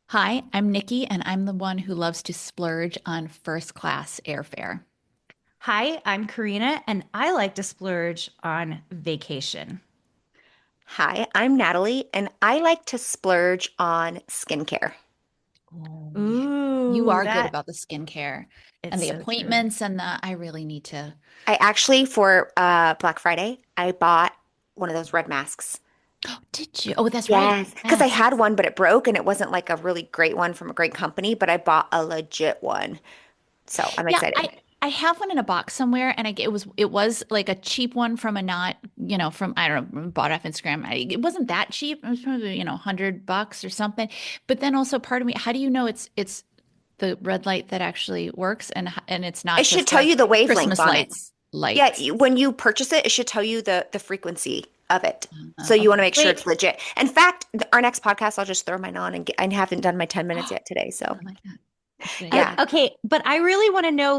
Hi, I'm Nikki, and I'm the one who loves to splurge on first class airfare. Hi, I'm Carina, and I like to splurge on vacation. Hi, I'm Natalie, and I like to splurge on skincare. Oh, yeah. You Ooh, are good that about the skincare it's and the so true. appointments and I really need to. I actually, for Black Friday, I bought one of those red masks. Did you? Oh, that's right. Yes, because I Masks. had one, but it broke, and it wasn't like a really great one from a great company, but I bought a legit one. So I'm Yeah, excited. I have one in a box somewhere, and it was like a cheap one from a not from I don't know, bought off Instagram. It wasn't that cheap. It was probably $100 or something. But then also part of me, how do you know it's the red light that actually works and it's not It should just tell the you the wavelength Christmas on it. lights Yeah, lights? when you purchase it, it should tell you the frequency of it. So you want to Okay. make sure Wait, it's legit. In fact, our next podcast, I'll just throw mine on and I haven't done my 10 minutes I yet today. So like that. That's a good idea. yeah. okay, but I really want to know,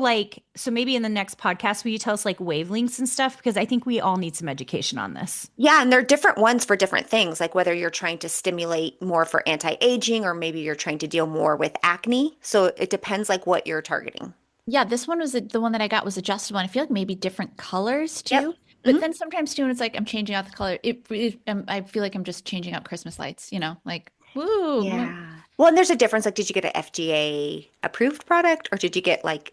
so maybe in the next podcast, will you tell us like wavelengths and stuff? Because I think we all need some education on this. Yeah, and there are different ones for different things, like whether you're trying to stimulate more for anti-aging or maybe you're trying to deal more with acne. So it depends like what you're targeting. Yeah, this one was the one that I got was adjustable. And I feel like maybe different colors Yep. too. But Hmm. then sometimes too, when it's like I'm changing out the color. I feel like I'm just changing out Christmas lights. Like woo. Yeah. Well, and there's a difference. Like, did you get an FDA approved product or did you get like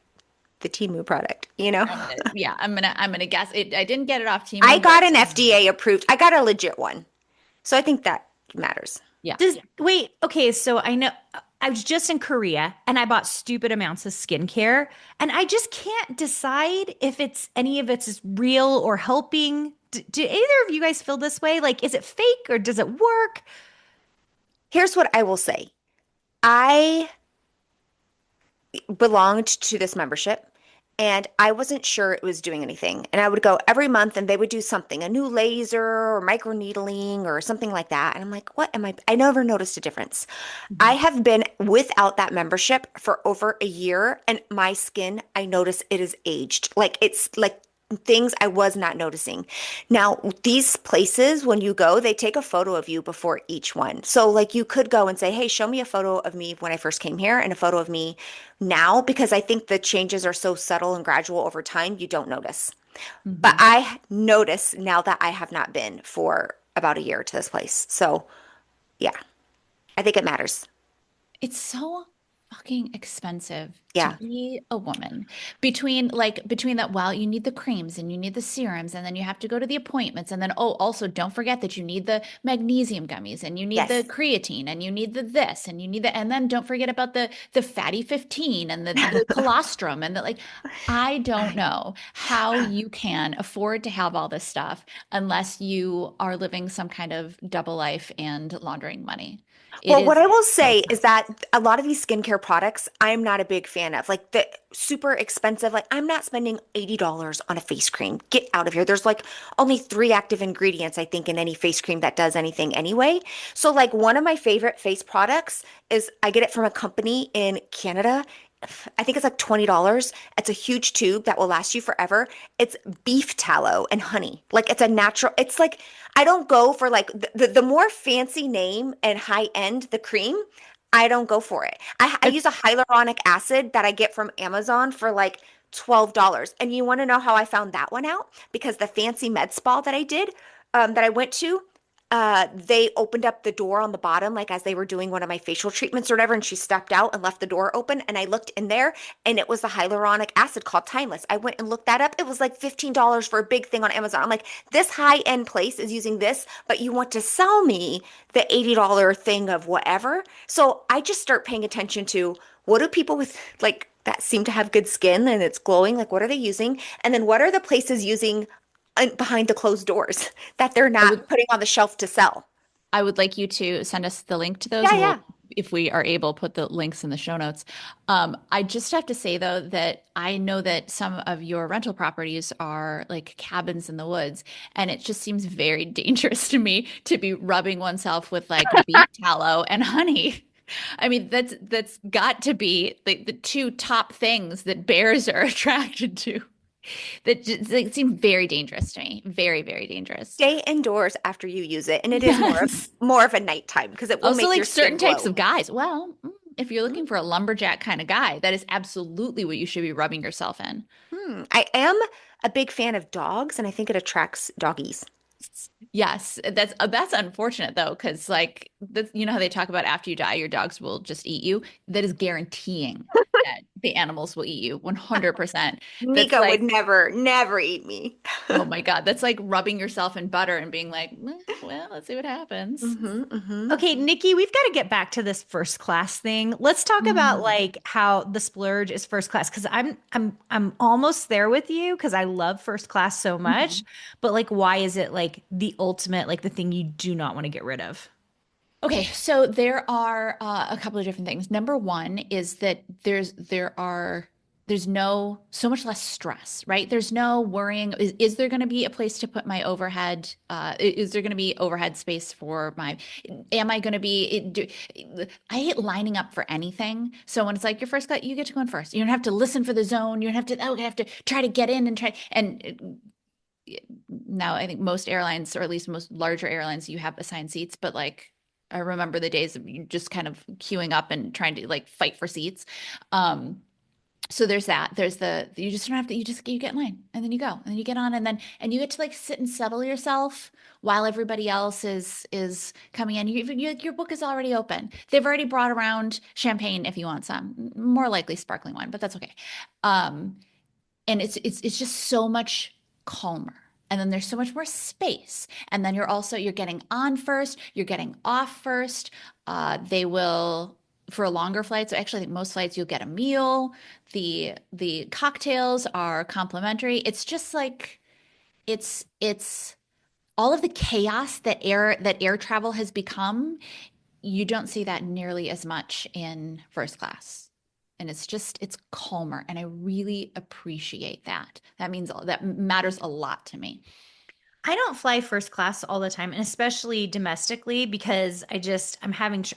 the Timu product? I'm gonna guess it. I didn't get it off I Temu, but got an FDA approved. I got a legit one. So I think that matters. yeah. Wait, okay, so I know I was just in Korea and I bought stupid amounts of skincare, and I just can't decide if any of it's real or helping. Do either of you guys feel this way? Like, is it fake or does it work? Here's what I will say. I belonged to this membership and I wasn't sure it was doing anything. And I would go every month and they would do something, a new laser or microneedling or something like that. And I'm like, what am I? I never noticed a difference. I Mhm. have been without that membership for over a year and my skin, I notice it is aged. Like it's like things I was not noticing. Now, these places, when you go, they take a photo of you before each one. So, like, you could go and say, hey, show me a photo of me when I first came here and a photo of me now, because I think the changes are so subtle and gradual over time, you don't notice. But Mhm. I notice now that I have not been for about a year to this place. So, yeah, I think it matters. It's so fucking expensive to Yeah. be a woman. Between that, well, you need the creams and you need the serums, and then you have to go to the appointments, and then also don't forget that you need the magnesium gummies and you need the Yes. creatine and you need the this and you need the and then don't forget about the fatty 15 and the colostrum and the like. I don't know how you can afford to have all this stuff unless you are living some kind of double life and laundering money. It Well, what is I will so say is expensive. that a lot of these skincare products, I'm not a big fan of. Like the super expensive, like I'm not spending $80 on a face cream. Get out of here. There's like only three active ingredients, I think, in any face cream that does anything anyway. So, like, one of my favorite face products is I get it from a company in Canada. I think it's like $20. It's a huge tube that will last you forever. It's beef tallow and honey. Like it's a natural, it's like I don't go for like the more fancy name and high end the cream, I don't go for it. I use a hyaluronic acid that I get from Amazon for like $12. And you want to know how I found that one out? Because the fancy med spa that I did, that I went to, they opened up the door on the bottom, like as they were doing one of my facial treatments or whatever, and she stepped out and left the door open. And I looked in there, and it was the hyaluronic acid called Timeless. I went and looked that up. It was like $15 for a big thing on Amazon. I'm like, this high end place is using this, but you want to sell me the $80 thing of whatever. So I just start paying attention to what do people with like that seem to have good skin and it's glowing, like what are they using? And then what are the places using behind the closed doors that they're I would not putting on the shelf to sell. I would like you to send us the link to those, Yeah, and we'll, yeah. if we are able, put the links in the show notes. I just have to say though that I know that some of your rental properties are like cabins in the woods, and it just seems very dangerous to me to be rubbing oneself with like beef tallow and honey. I mean, that's got to be like the two top things that bears are attracted to. That just like, seem very dangerous to me. Very, very dangerous. Stay indoors after you use it, and it is Yes. more of a nighttime because it will Also, make like your skin certain types glow. of guys. Well, If you're looking for a lumberjack kind of guy, that is absolutely what you should be rubbing yourself in. I am a big fan of dogs, and I think it attracts doggies. Yes, that's unfortunate though, because like that's, you know how they talk about after you die, your dogs will just eat you. That is guaranteeing that the animals will eat you 100%. That's Nico would like, never, never eat me. oh my God, that's like rubbing yourself in butter and being like, well, let's see what happens. Hmm. Okay, Nikki, we've got to get back to this first class thing. Let's talk about Mm. like how the splurge is first class because I'm almost there with you because I love first class so much. Mhm. But like why is it like the ultimate like the thing you do not want to get rid of? Okay, so there are a couple of different things. Number one is that there's no so much less stress, right? There's no worrying. Is there going to be a place to put my overhead? Is there going to be overhead space for my? Am I going to be? I hate lining up for anything. So when it's like your first cut, you get to go in first. You don't have to listen for the zone. You don't have to. Oh, I have to try to get in and try and. Now I think most airlines, or at least most larger airlines, you have assigned seats, but like I remember the days of you just kind of queuing up and trying to like fight for seats. Um, so there's that. There's the you just don't have to you get in line and then you go and then you get on and you get to like sit and settle yourself while everybody else is coming in. Your book is already open. They've already brought around champagne if you want some, more likely sparkling wine, but that's okay. Um, and it's just so much calmer, and then there's so much more space, and then you're getting on first, you're getting off first. They will, for a longer flight, so actually I think most flights you'll get a meal. The cocktails are complimentary. It's just like it's all of the chaos that air travel has become. You don't see that nearly as much in first class. And it's calmer. And I really appreciate that. That matters a lot to me. I don't fly first class all the time, and especially domestically because I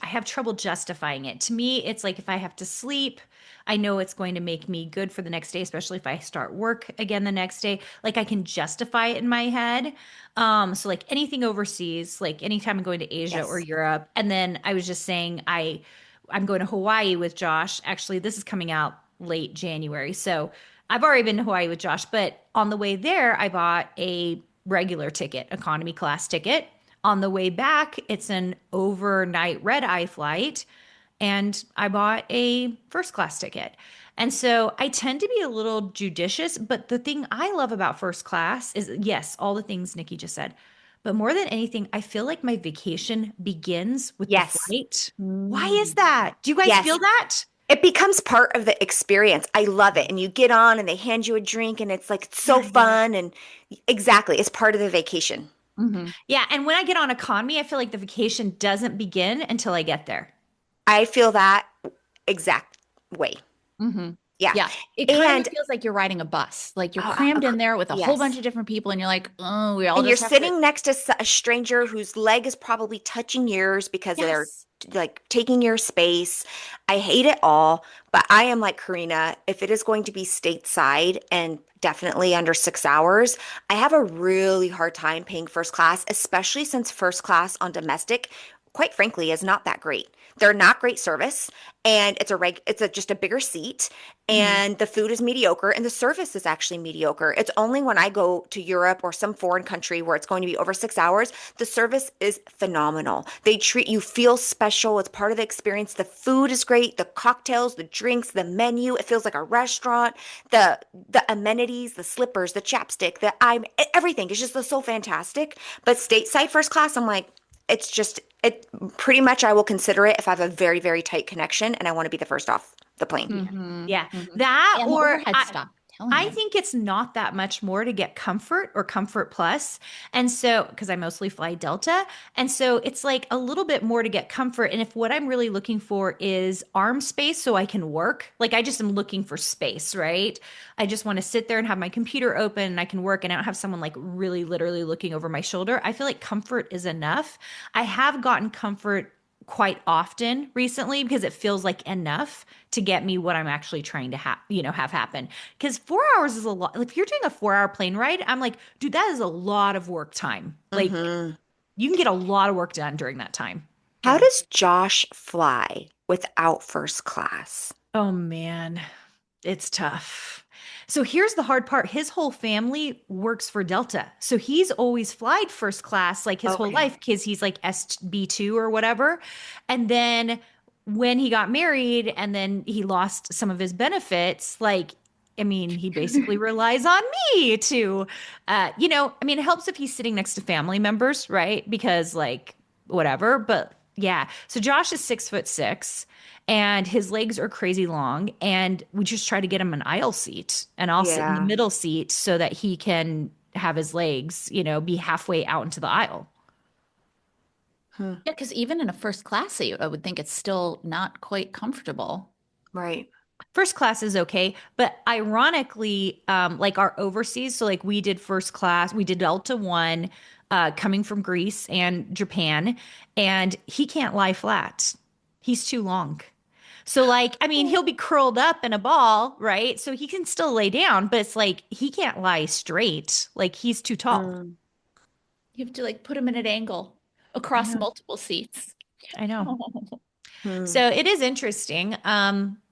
have trouble justifying it. To me, it's like if I have to sleep, I know it's going to make me good for the next day, especially if I start work again the next day. Like I can justify it in my head. So like anything overseas, like anytime I'm going to Asia or Yes. Europe, and then I was just saying I'm going to Hawaii with Josh. Actually, this is coming out late January. So I've already been to Hawaii with Josh, but on the way there, I bought a regular ticket, economy class ticket. On the way back, it's an overnight red eye flight, and I bought a first class ticket. And so I tend to be a little judicious, but the thing I love about first class is yes, all the things Nikki just said. But more than anything, I feel like my vacation begins with the Yes. flight. Why is Mm. that? Do you guys feel Yes. that? It becomes part of the experience. I love it. And you get on and they hand you a drink and it's like it's so Yes. fun. And exactly, it's part of the vacation. Hmm. Yeah, and when I get on economy, I feel like the vacation doesn't begin until I get there. I feel that exact way. Hmm. Yeah. Yeah. It kind of And feels like you're riding a bus. Like you're uh, uh, crammed in there with a whole bunch yes. of different people, and you're like, oh, we all And you're just have to. sitting next to a stranger whose leg is probably touching yours because they're Yes. like taking your space. I hate it all, but I am like Carina. If it is going to be stateside and definitely under 6 hours, I have a really hard time paying first class, especially since first class on domestic, quite frankly, is not that great. They're not great service, and it's just a bigger seat, Hmm. and the food is mediocre, and the service is actually mediocre. It's only when I go to Europe or some foreign country where it's going to be over 6 hours, the service is phenomenal. They treat you feel special. It's part of the experience. The food is great. The cocktails, the drinks, the menu. It feels like a restaurant. The amenities, the slippers, the chapstick, everything is just so fantastic. But stateside first class, I'm like, it's just it pretty much I will consider it if I have a very, very tight connection and I want to be the first off the plane. Hmm. Yeah. Hmm. That And the or overhead stop, telling I you. think it's not that much more to get comfort or comfort plus. And so, because I mostly fly Delta. And so it's like a little bit more to get comfort. And if what I'm really looking for is arm space so I can work, like I just am looking for space, right? I just want to sit there and have my computer open and I can work and I don't have someone like really literally looking over my shoulder. I feel like comfort is enough. I have gotten comfort quite often recently because it feels like enough to get me what I'm actually trying to have happen. Because 4 hours is a lot. If you're doing a 4 hour plane ride, I'm like, dude, that is a lot of work time. Like Hmm. you can get a lot of work done during that time. How Yeah. does Josh fly? without first class. Oh man, it's tough. So here's the hard part. His whole family works for Delta. So he's always flied first class like his whole Okay. life because he's like SB2 or whatever. And then when he got married and then he lost some of his benefits, like, I mean, he basically relies on me to, I mean, it helps if he's sitting next to family members, right? Because like, whatever. But yeah. So Josh is 6'6" and his legs are crazy long. And we just try to get him an aisle seat and I'll sit in the Yeah. middle seat so that he can have his legs, be halfway out into the aisle. Hmm. Yeah, because even in a first class seat, I would think it's still not quite comfortable. Right. First class is okay, but ironically, like our overseas, so like we did first class, we did Delta One, coming from Greece and Japan, and he can't lie flat. He's too long. So like, I mean, he'll be curled up in a ball, right? So he can still lay down, but it's like he can't lie straight. Like he's too tall. Mm. You have to like put them in an angle I across know. multiple seats. I know. Oh. Hmm. So it is interesting.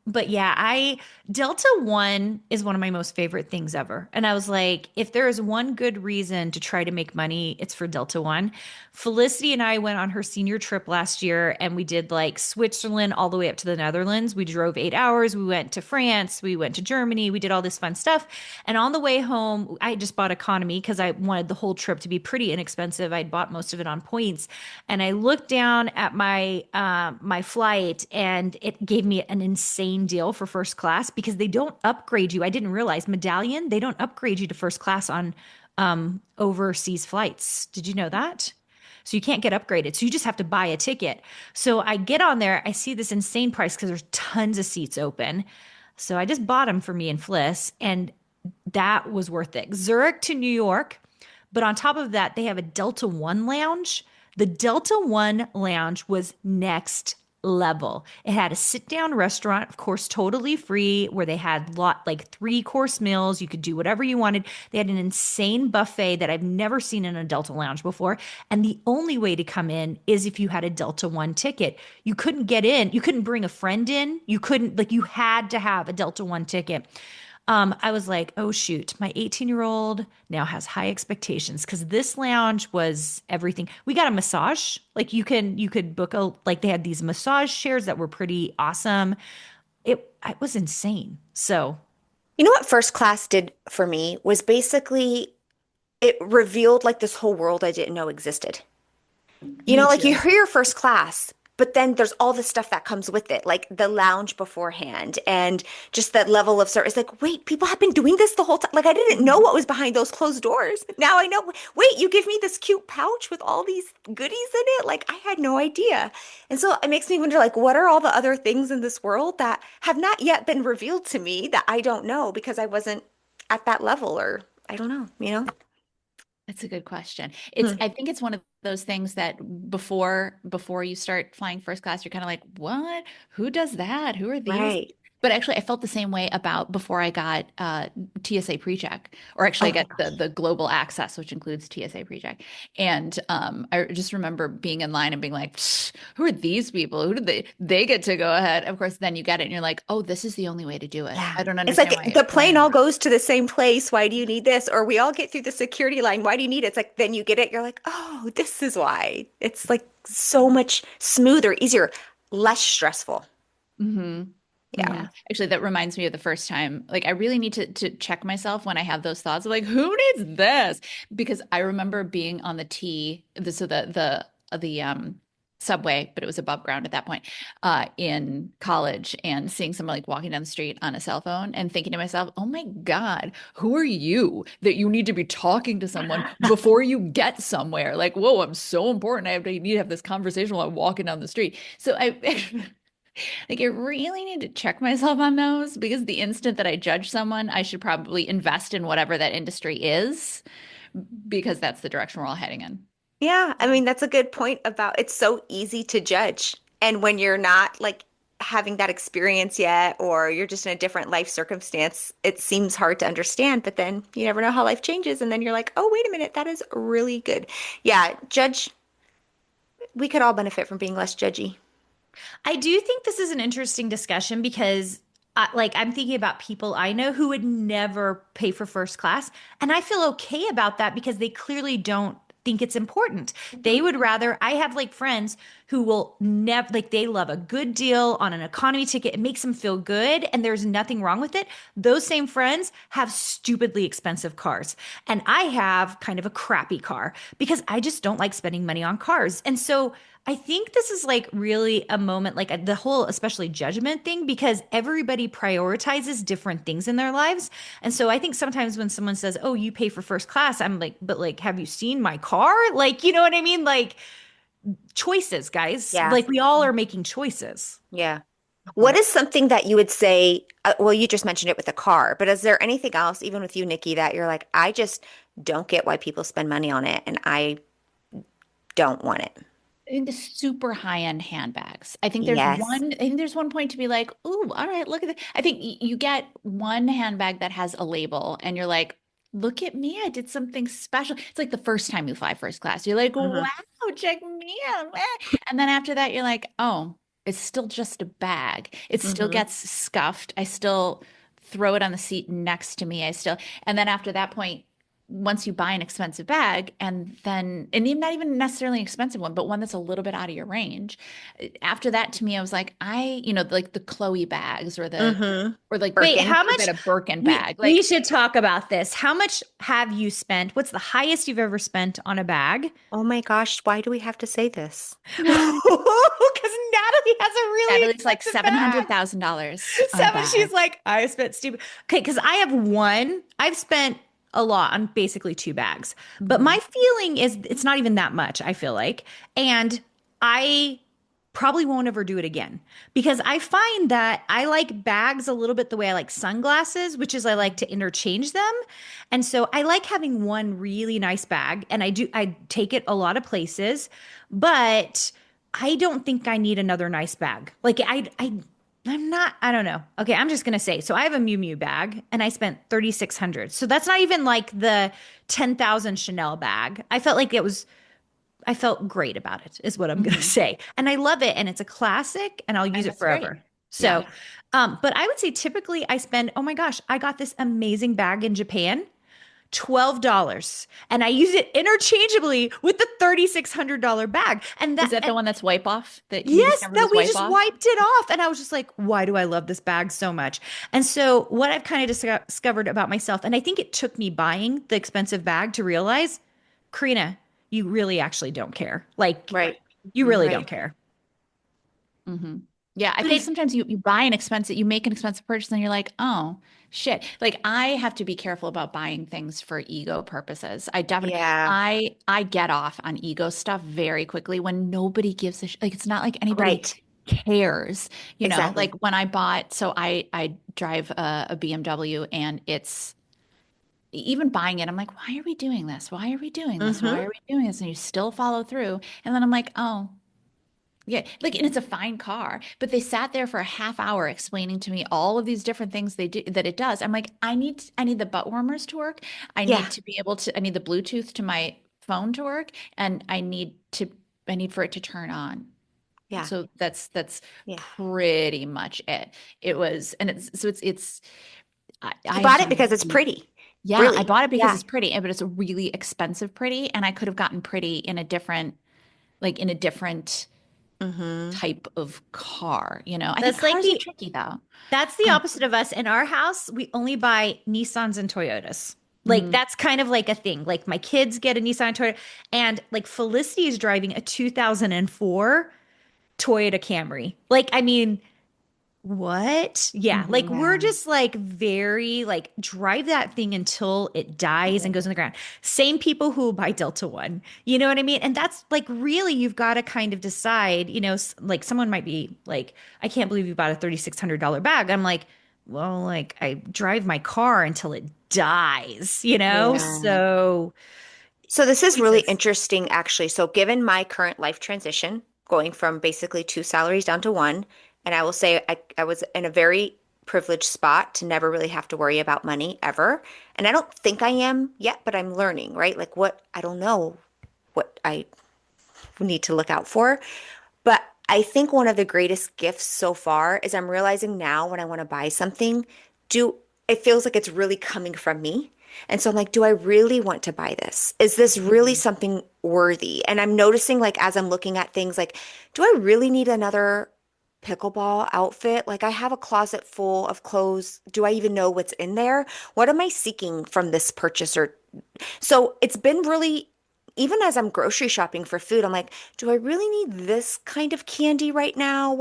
But yeah, I Delta One is one of my most favorite things ever. And I was like, if there is one good reason to try to make money, it's for Delta One. Felicity and I went on her senior trip last year and we did like Switzerland all the way up to the Netherlands. We drove 8 hours. We went to France, we went to Germany, we did all this fun stuff. And on the way home, I just bought economy because I wanted the whole trip to be pretty inexpensive. I'd bought most of it on points. And I looked down at my flight and it gave me an insane deal for first class because they don't upgrade you. I didn't realize Medallion, they don't upgrade you to first class on overseas flights. Did you know that? So you can't get upgraded. So you just have to buy a ticket. So I get on there, I see this insane price because there's tons of seats open. So I just bought them for me and Fliss, and that was worth it. Zurich to New York, but on top of that, they have a Delta One lounge. The Delta One lounge was next level. It had a sit down restaurant, of course, totally free, where they had like 3-course meals. You could do whatever you wanted. They had an insane buffet that I've never seen in a Delta lounge before. And the only way to come in is if you had a Delta One ticket. You couldn't get in. You couldn't bring a friend in. You couldn't, like, you had to have a Delta One ticket. I was like, oh shoot, my 18-year-old now has high expectations because this lounge was everything. We got a massage. Like you could book like they had these massage chairs that were pretty awesome. It was insane. So You know what first class did for me was basically it revealed like this whole world I didn't know existed. me Like you too. hear first class, but then there's all the stuff that comes with it, like the lounge beforehand and just that level of service. Like, wait, people have been doing this the whole time. Like, I didn't know what was behind those closed doors. Now I know. Wait, you give me this cute pouch with all these goodies in it? Like, I had no idea. And so it makes me wonder, like, what are all the other things in this world that have not yet been revealed to me that I don't know because I wasn't at that level or I don't know? That's a good question. Hmm. I think it's one of those things that before you start flying first class, you're kind of like, what? Who does that? Who are these? Right. But actually, I felt the same way about before I got TSA PreCheck, or actually I Oh my got gosh. the global access, which includes TSA PreCheck. And I just remember being in line and being like, "Psh, who are these people? Who did they get to go ahead?" Of course, then you get it, and you're like, "Oh, this is the only way to do it. Yeah. I don't It's understand like why the why plane all not." goes to the same place. Why do you need this? Or we all get through the security line. Why do you need it? It's like then you get it. You're like, oh, this is why. It's like so much smoother, easier, less stressful. Hmm. Yeah. Yeah. Actually, that reminds me of the first time. Like, I really need to check myself when I have those thoughts of like, who needs this? Because I remember being on the T, the subway, but it was above ground at that point, in college, and seeing someone like walking down the street on a cell phone and thinking to myself, oh my God, who are you that you need to be talking to someone before you get somewhere? Like, whoa, I'm so important. I need to have this conversation while I'm walking down the street. So I like, I really need to check myself on those because the instant that I judge someone, I should probably invest in whatever that industry is because that's the direction we're all heading in. Yeah. I mean, that's a good point about it's so easy to judge. And when you're not like having that experience yet, or you're just in a different life circumstance, it seems hard to understand. But then you never know how life changes. And then you're like, oh, wait a minute, that is really good. Yeah. We could all benefit from being less judgy. I do think this is an interesting discussion because I'm thinking about people I know who would never pay for first class. And I feel okay about that because they clearly don't think it's important. They would rather, I have like friends who will never, like they love a good deal on an economy ticket. It makes them feel good and there's nothing wrong with it. Those same friends have stupidly expensive cars. And I have kind of a crappy car because I just don't like spending money on cars. And so I think this is like really a moment, like the whole, especially judgment thing, because everybody prioritizes different things in their lives. And so I think sometimes when someone says, "Oh, you pay for first class," I'm like, "But like, have you seen my car?" Like, you know what I mean? Like choices, guys. Yeah. Like we all are making choices. Yeah. What is something that you would say? Well, you just mentioned it with the car, but is there anything else, even with you, Nikki, that you're like, I just don't get why people spend money on it and I don't want it? I think the super high-end handbags. Yes. I think there's one point to be like, ooh, all right, look at that. I think you get one handbag that has a label and you're like, look at me, I did something special. It's like the first time you fly first class. You're like, wow, Hmm. check me out. And then after that, you're like, oh, it's still just a bag. It still Hmm. gets scuffed. I still throw it on the seat next to me. And then after that point, once you buy an expensive bag and even not even necessarily an expensive one, but one that's a little bit out of your range. After that, to me, I was like, like the Chloe bags Hmm. or like Wait, Birkin. how you much? get a Birkin We bag. we Like, should talk about this. How much have you spent? What's the highest you've ever spent on a bag? Oh my gosh, why do we have to say this? Because Natalie has a really Natalie's like expensive bag. $700,000 on a Seven, she's bag. like, I spent stupid. Okay, because I have one. I've spent a lot on basically two bags. But Mhm. my feeling is it's not even that much, I feel like. And I probably won't ever do it again because I find that I like bags a little bit the way I like sunglasses, which is I like to interchange them. And so I like having one really nice bag and I take it a lot of places, but I don't think I need another nice bag. I'm not, I don't know. Okay, I'm just gonna say. So I have a Miu Miu bag and I spent 3,600. So that's not even like the 10,000 Chanel bag. I felt great about it, is what I'm gonna Mhm. say. And I love it and it's a classic and I'll use And it that's great. forever. Yeah. So, but I would say typically I spend, oh my gosh, I got this amazing bag in Japan. $12 and I use it interchangeably with the $3,600 bag. And Is that that and the one that's wipe off that can you just yes, never that lose we wipe just off? wiped it off. And I was just like, why do I love this bag so much? And so, what I've kind of discovered about myself, and I think it took me buying the expensive bag to realize, Karina, you really actually don't care. Like, Right. you really Right. don't care. Hmm. Yeah, I But think it, sometimes you make an expensive purchase and you're like, oh shit. Like I have to be careful about buying things for ego purposes. Yeah. I get off on ego stuff very quickly when nobody gives a sh like it's not like anybody Right. cares, like Exactly. when I drive a BMW and it's even buying it, I'm like, why are we doing this? Why are we doing this? Why Hmm. are we doing this? And you still follow through. And then I'm like, oh, yeah, like, and it's a fine car, but they sat there for a half hour explaining to me all of these different things they do that it does. I'm like, I need the butt warmers to work. Yeah. I need the Bluetooth to my phone to work, and I need for it to turn on. Yeah. So that's Yeah. pretty much it. It was, and You I bought have it because it's pretty. yeah, I Really. bought it because Yeah. it's pretty, but it's a really expensive pretty, and I could have gotten pretty in a different Hmm. type of car, I think that's like cars are tricky though. that's the Oh, opposite of us. In our house, we only buy Nissans and Toyotas. Like mm, that's kind of like a thing. Like my kids get a Nissan and Toyota, and like Felicity is driving a 2004 Toyota Camry. Like, I mean, what? Yeah, like mhm. we're Yeah. just like very like drive that thing until it dies and goes in the ground. Same people who buy Delta One. You know what I mean? And that's like really you've got to kind of decide, like someone might be like, I can't believe you bought a $3,600 bag. I'm like, well, like I drive my car until it dies, you know? Yeah. So So this is really choices. interesting, actually. So given my current life transition, going from basically two salaries down to one, and I will say I was in a very privileged spot to never really have to worry about money ever. And I don't think I am yet, but I'm learning, right? Like what I don't know what I need to look out for. But I think one of the greatest gifts so far is I'm realizing now when I want to buy something, do it feels like it's really coming from me. And so I'm like, do I really want to buy this? Is this really Mhm. something worthy? And I'm noticing like as I'm looking at things like, do I really need another pickleball outfit? Like I have a closet full of clothes. Do I even know what's in there? What am I seeking from this purchase? Or so it's been really, even as I'm grocery shopping for food, I'm like, do I really need this kind of candy right now?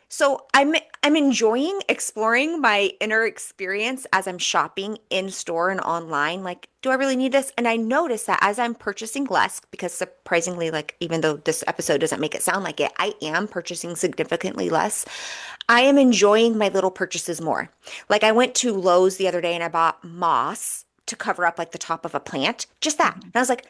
So I'm enjoying exploring my inner experience as I'm shopping in store and online. Like, do I really need this? And I notice that as I'm purchasing less, because surprisingly, like even though this episode doesn't make it sound like it, I am purchasing significantly less. I am enjoying my little purchases more. Like I went to Lowe's the other day and I bought moss to cover up like the top of a plant, just that. And Mhm. I was like,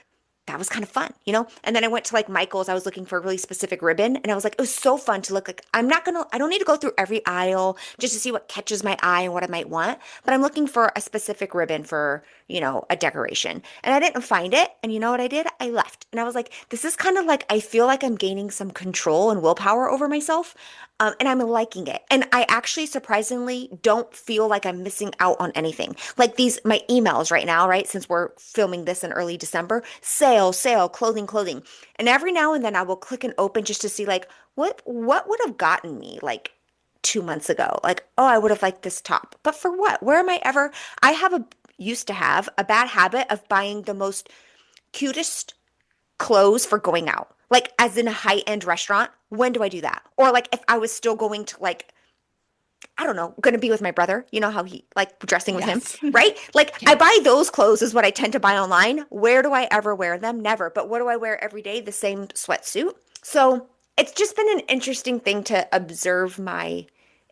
that was kind of fun, you know? And then I went to like Michael's. I was looking for a really specific ribbon and I was like, it was so fun to look like I don't need to go through every aisle just to see what catches my eye and what I might want, but I'm looking for a specific ribbon for, a decoration. And I didn't find it. And you know what I did? I left. And I was like, this is kind of like, I feel like I'm gaining some control and willpower over myself. And I'm liking it. And I actually surprisingly don't feel like I'm missing out on anything. Like my emails right now, right? Since we're filming this in early December, sale, sale, clothing, clothing. And every now and then I will click and open just to see like what would have gotten me like 2 months ago. Like, oh, I would have liked this top. But for what? Where am I ever? I have a used to have a bad habit of buying the most cutest clothes for going out. Like as in a high-end restaurant, when do I do that? Or like if I was still going to like, I don't know, going to be with my brother, you know how he like dressing with him, Yes. right? Like I Yeah. buy those clothes is what I tend to buy online. Where do I ever wear them? Never. But what do I wear every day? The same sweatsuit. So it's just been an interesting thing to observe my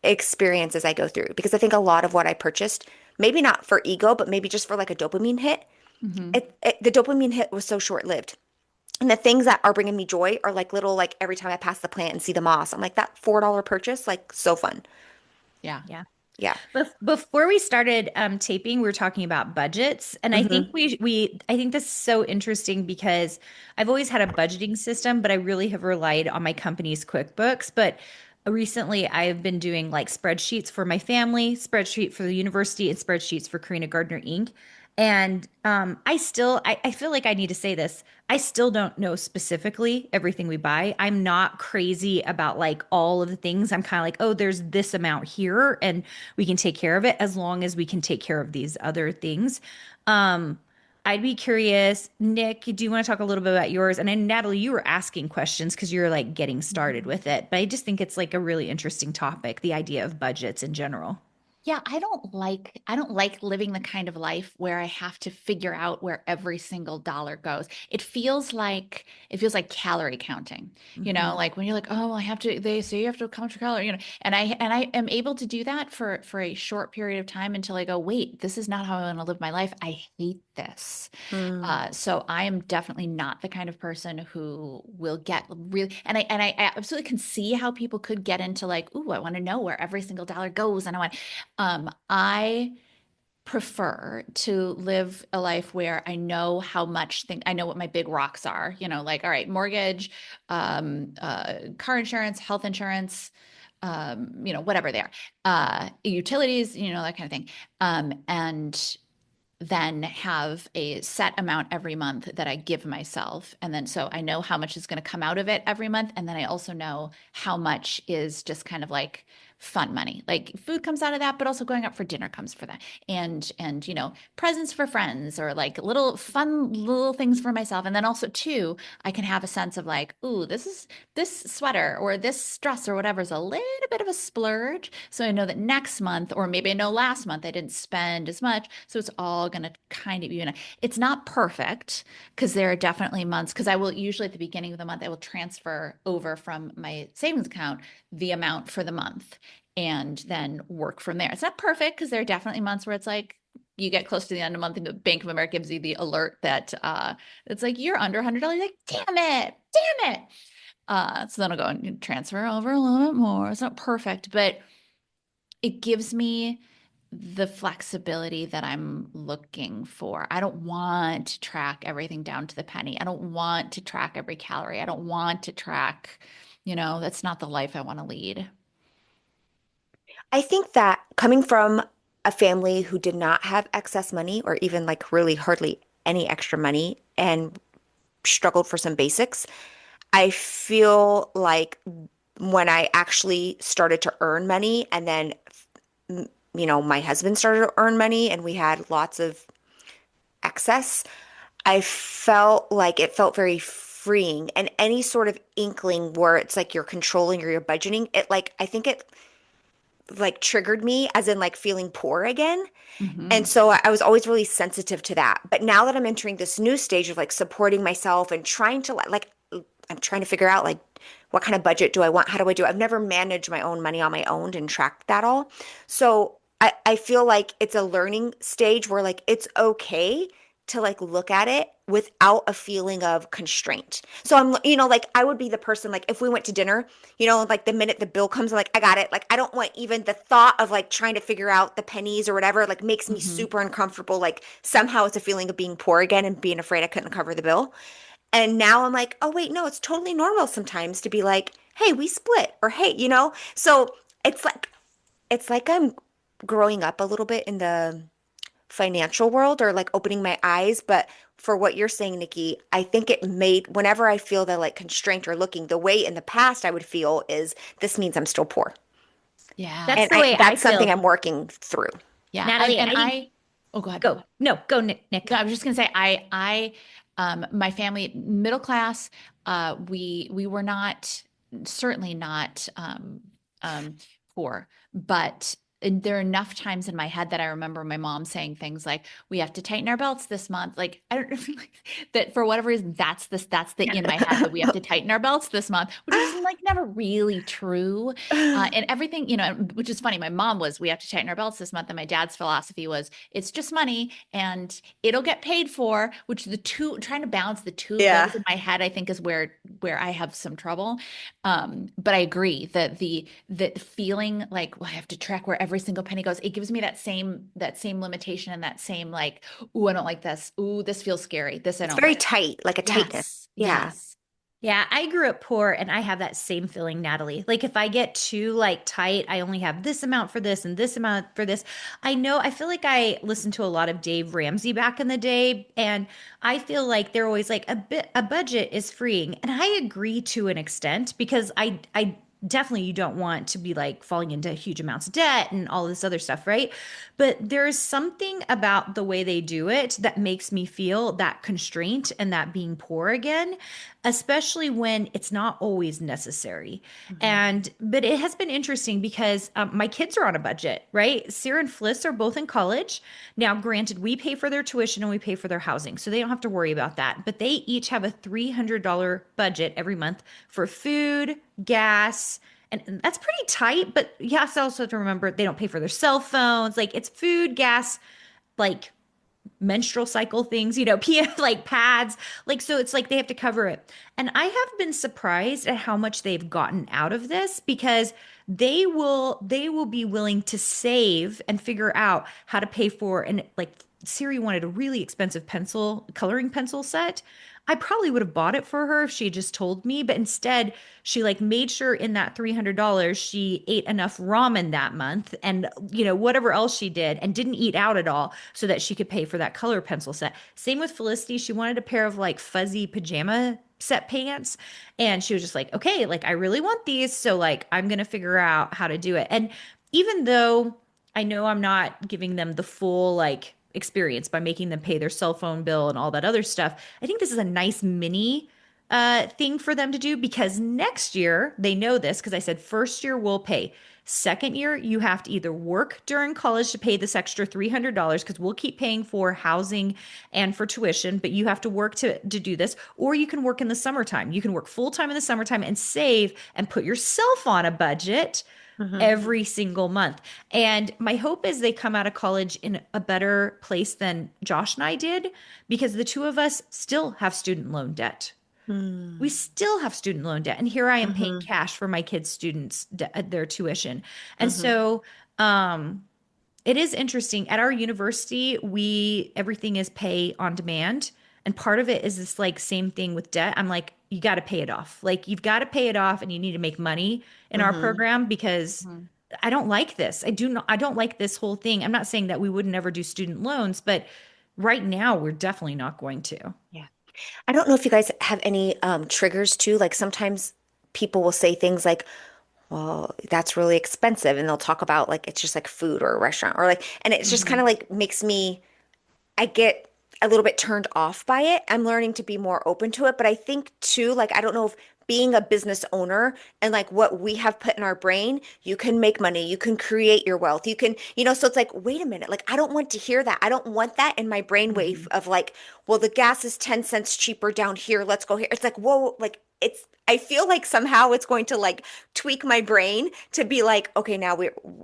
experience as I go through because I think a lot of what I purchased, maybe not for ego, but maybe just for like a dopamine hit, Hmm. the dopamine hit was so short-lived. And the things that are bringing me joy are like little, like every time I pass the plant and see the moss, I'm like, that $4 purchase, like so fun. Yeah. Yeah. Yeah. Before we started taping, we were talking about budgets, and I think Hmm. I think this is so interesting because I've always had a budgeting system, but I really have relied on my company's QuickBooks. But recently, I've been doing like spreadsheets for my family, spreadsheet for the university, and spreadsheets for Carina Gardner Inc. And I feel like I need to say this. I still don't know specifically everything we buy. I'm not crazy about like all of the things. I'm kind of like, oh, there's this amount here, and we can take care of it as long as we can take care of these other things. Um, I'd be curious, Nick, do you want to talk a little bit about yours? And then Natalie, you were asking questions because you're like getting started with it. But I just think it's like a really interesting topic, the idea of budgets in general. Yeah, I don't like living the kind of life where I have to figure out where every single dollar goes. It feels like calorie counting. Hmm. Like when you're like, "Oh, I have to," they say you have to count your calorie, and I am able to do that for a short period of time until I go, "Wait, this is not how I want to live my life. I hate this." Mm. So I am definitely not the kind of person who will get really, and I absolutely can see how people could get into like, "Ooh, I want to know where every single dollar goes," and I prefer to live a life where I know what my big rocks are, like, all right, mortgage, car insurance, health insurance, whatever they are, utilities, that kind of thing. And then have a set amount every month that I give myself. And then so I know how much is going to come out of it every month. And then I also know how much is just kind of like fun money. Like food comes out of that, but also going out for dinner comes for that. And presents for friends or like little fun little things for myself. And then also too, I can have a sense of like, ooh, this sweater or this dress or whatever is a little bit of a splurge. So I know that next month, or maybe I know last month I didn't spend as much. So it's all going to kind of even. It's not perfect because there are definitely months, because I will usually at the beginning of the month, I will transfer over from my savings account the amount for the month and then work from there. It's not perfect because there are definitely months where it's like, you get close to the end of the month and the Bank of America gives you the alert that it's like you're under $100. Like, damn it. So then I'll go and transfer over a little bit more. It's not perfect, but it gives me the flexibility that I'm looking for. I don't want to track everything down to the penny. I don't want to track every calorie. I don't want to track. That's not the life I want to lead. I think that coming from a family who did not have excess money or even like really hardly any extra money and struggled for some basics, I feel like when I actually started to earn money and then, my husband started to earn money and we had lots of excess, I felt like it felt very freeing. And any sort of inkling where it's like you're controlling or you're budgeting, I think it like triggered me as in like feeling poor again. And Hmm. so I was always really sensitive to that. But now that I'm entering this new stage of like supporting myself and trying to I'm trying to figure out like what kind of budget do I want? How do I do it? I've never managed my own money on my own and tracked that all. So I feel like it's a learning stage where like it's okay to like look at it without a feeling of constraint. So like I would be the person like if we went to dinner, like the minute the bill comes, I'm like, I got it. Like I don't want even the thought of like trying to figure out the pennies or whatever, like makes me Hmm. super uncomfortable. Like somehow it's a feeling of being poor again and being afraid I couldn't cover the bill. And now I'm like, oh, wait, no, it's totally normal sometimes to be like, hey, we split or hey, So it's like I'm growing up a little bit in the financial world or like opening my eyes. But for what you're saying, Nikki, I think it made whenever I feel the like constraint or looking, the way in the past I would feel is this means I'm still poor. Yeah. That's And the way I that's something feel. I'm working through. Yeah. Natalie, And I think oh, go ahead. go. No, go, Nick. No, I was just gonna say my family, middle class, we were not, certainly not, um, poor, but there are enough times in my head that I remember my mom saying things like, "We have to tighten our belts this month." Like I don't like that for whatever reason. That's the in my head that we have to tighten our belts this month, which was like never really true. And everything, which is funny. My mom was, "We have to tighten our belts this month," and my dad's philosophy was, "It's just money and it'll get paid for," which the two, trying to balance the two of Yeah. those in my head, I think is where I have some trouble. But I agree that the feeling like, well, I have to track where every single penny goes, it gives me that same limitation and that same like, ooh, I don't like this. Ooh, this feels scary. This I It's don't very like. tight, like a tightness. Yes. Yeah. Yes. Yeah, I grew up poor and I have that same feeling, Natalie. Like if I get too like tight, I only have this amount for this and this amount for this. I feel like I listened to a lot of Dave Ramsey back in the day, and I feel like they're always like a budget is freeing. And I agree to an extent because I definitely you don't want to be like falling into huge amounts of debt and all this other stuff, right? But there's something about the way they do it that makes me feel that constraint and that being poor again, especially when it's not always necessary. Mhm. But it has been interesting because my kids are on a budget, right? Sarah and Fliss are both in college. Now, granted, we pay for their tuition and we pay for their housing, so they don't have to worry about that. But they each have a $300 budget every month for food, gas, and that's pretty tight. But you have to also have to remember they don't pay for their cell phones. Like it's food, gas, like menstrual cycle things, like pads. Like, so it's like they have to cover it. And I have been surprised at how much they've gotten out of this because they will be willing to save and figure out how to pay for, and like Siri wanted a really expensive coloring pencil set. I probably would have bought it for her if she had just told me, but instead she like made sure in that $300 she ate enough ramen that month and whatever else she did and didn't eat out at all so that she could pay for that color pencil set. Same with Felicity. She wanted a pair of like fuzzy pajama set pants and she was just like, okay, like I really want these. So like I'm going to figure out how to do it. And even though I know I'm not giving them the full like experience by making them pay their cell phone bill and all that other stuff, I think this is a nice mini thing for them to do because next year they know this because I said first year we'll pay. Second year, you have to either work during college to pay this extra $300 because we'll keep paying for housing and for tuition, but you have to work to do this, or you can work in the summertime. You can work full time in the summertime and save and put yourself on a budget Mhm. every single month. And my hope is they come out of college in a better place than Josh and I did because the two of us still have student loan debt. We Mm. still have student loan debt. And here I am paying Mhm. cash for my kids' their tuition. And Mhm. so it is interesting. At our university, we everything is pay on demand. And part of it is this like same thing with debt. I'm like, you got to pay it off. Like you've got to pay it off and you need to make money in our Hmm. program because Mhm. I don't like this. I don't like this whole thing. I'm not saying that we would never do student loans, but right now we're definitely not going to. Yeah. I don't know if you guys have any triggers too. Like sometimes people will say things like, well, that's really expensive. And they'll talk about like it's just like food or a restaurant or like, and it's just kind Mhm. of like makes me, I get a little bit turned off by it. I'm learning to be more open to it. But I think too, like, I don't know if being a business owner and like what we have put in our brain, you can make money, you can create your wealth, you can, so it's like, wait a minute, like, I don't want to hear that. I don't want that in my brainwave Mhm. of like, well, the gas is 10 cents cheaper down here. Let's go here. It's like, whoa, like, I feel like somehow it's going to like tweak my brain to be like, okay, now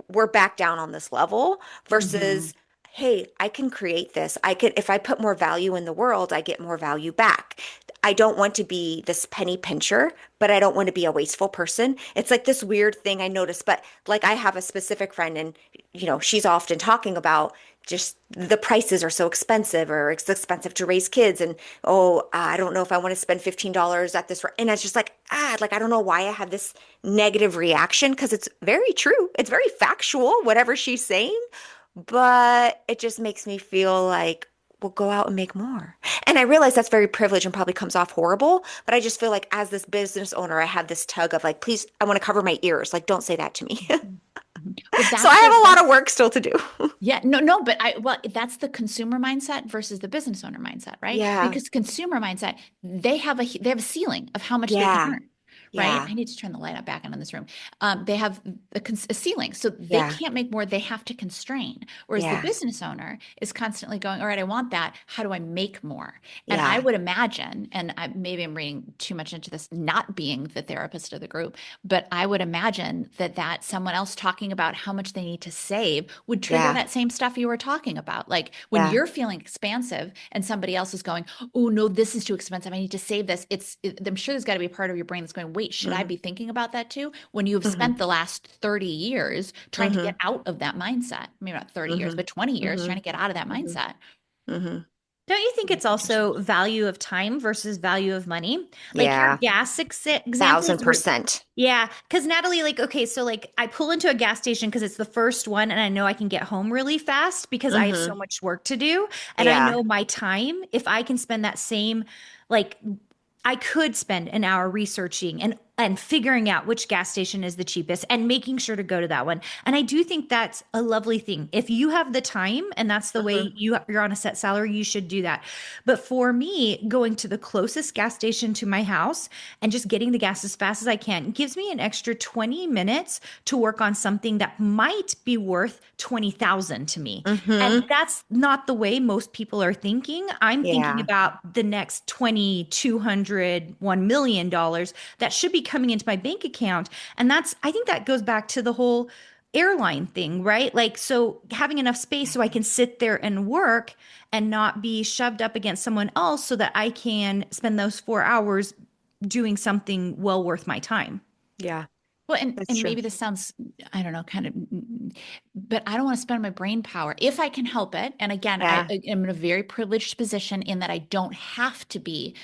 we're back down on this level Mhm. versus hey, I can create this. I can, if I put more value in the world, I get more value back. I don't want to be this penny pincher, but I don't want to be a wasteful person. It's like this weird thing I noticed, but like I have a specific friend and she's often talking about just the prices are so expensive or it's expensive to raise kids and oh, I don't know if I want to spend $15 at this and it's just like like I don't know why I have this negative reaction because it's very true. It's very factual whatever she's saying, but it just makes me feel like we'll go out and make more. And I realize that's very privileged and probably comes off horrible, but I just feel like as this business owner, I have this tug of like, please, I want to cover my ears. Like, don't say that to me. Mhm. Well, So I that's have the a lot of work still to do. yeah, no, no, but well, that's the consumer mindset versus the business owner mindset, right? Yeah. Because consumer mindset, they have a ceiling of how much they can Yeah. earn, right? Yeah. I need to turn the light up back on in this room. They have a ceiling, so they Yeah. can't make more. They have to constrain. Whereas the Yeah. business owner is constantly going, all right, I want that. How do I make more? And I Yeah. would imagine, and maybe I'm reading too much into this, not being the therapist of the group, but I would imagine that someone else talking about how much they need to save would trigger Yeah. that same stuff you were talking about. Like when Yeah. you're feeling expansive and somebody else is going, oh no, this is too expensive. I need to save this. I'm sure there's got to be a part of your brain that's going, wait, should I Hmm. be thinking about that too? When you have Hmm. spent the last 30 years trying to get Hmm. out of that mindset, maybe not 30 years, Hmm. but 20 years Hmm. trying to get out of that Hmm. mindset. Hmm. Don't you think it's Interesting. also value of time versus value of money? Like your Yeah. gas examples Thousand were, percent. yeah, because Natalie, like, okay, so like I pull into a gas station because it's the first one and I know I can get home really fast because I have so Hmm. much work to do. And I Yeah. know my time, if I can spend that same, like, I could spend an hour researching and figuring out which gas station is the cheapest and making sure to go to that one. And I do think that's a lovely thing. If you have the time and that's the way Hmm. you're on a set salary, you should do that. But for me, going to the closest gas station to my house and just getting the gas as fast as I can gives me an extra 20 minutes to work on something that might be worth 20,000 to me. And Hmm. that's not the way most people are thinking. I'm thinking Yeah. about the next 20, 200, $1 million that should be coming into my bank account. And I think that goes back to the whole airline thing, right? Like, so having enough space so I can sit there and work and not be shoved up against someone else so that I can spend those 4 hours doing something well worth my time. Yeah. Well, and That's and true. maybe this sounds, I don't know, kind of, but I don't want to spend my brain power if I can help it. And again, Yeah. am in a very privileged position in that I don't have to be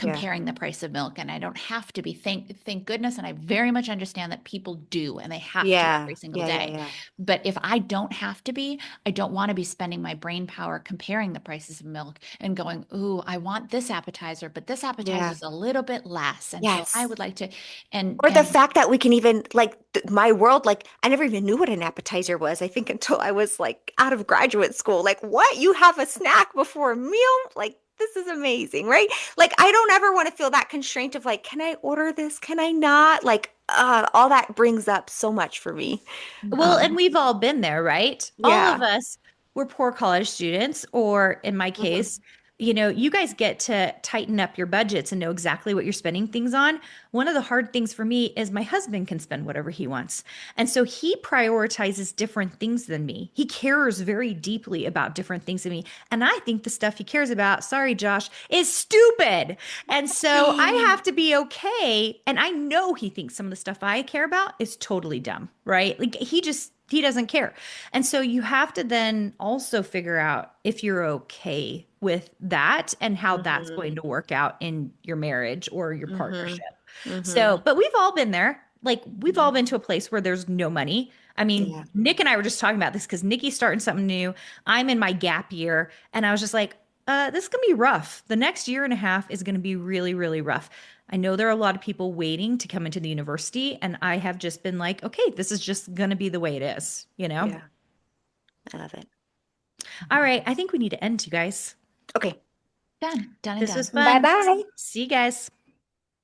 Yeah. comparing the price of milk, and I don't have to be. Thank goodness, and I very much understand that people do, and they have to Yeah. every single Yeah. Yeah. day. Yeah. But if I don't have to be, I don't want to be spending my brain power comparing the prices of milk and going, ooh, I want this appetizer, but this appetizer Yeah. is a little bit less, and so I Yes. would like to, and Or the and fact that we can even like my world, like I never even knew what an appetizer was. I think until I was like out of graduate school. Like, what? You have a snack before a meal? Like, this is amazing, right? Like, I don't ever want to feel that constraint of like, can I order this? Can I not? Like, all that brings up so much for me. Well, and Um, we've all been there, right? All of yeah. us were poor college students, or in my Hmm. case, you guys get to tighten up your budgets and know exactly what you're spending things on. One of the hard things for me is my husband can spend whatever he wants. And so he prioritizes different things than me. He cares very deeply about different things than me. And I think the stuff he cares about, sorry, Josh, is stupid. And so I have to be okay. And I know he thinks some of the stuff I care about is totally dumb, right? Like he doesn't care. And so you have to then also figure out if you're okay with that and how that's going Mm-hmm. to work out in your marriage or your Mm-hmm. partnership. Mm-hmm. So, but we've all been there. Like we've all been to a place where there's no money. I mean, Yeah. Nick and I were just talking about this because Nikki's starting something new. I'm in my gap year, and I was just like, this is gonna be rough. The next year and a half is gonna be really, really rough. I know there are a lot of people waiting to come into the university, and I have just been like, okay, this is just gonna be the way it is, you know? Yeah. I love it. All right, I think we need to end, you guys. Okay. Done, done and This was done. Bye fun. bye. See you guys.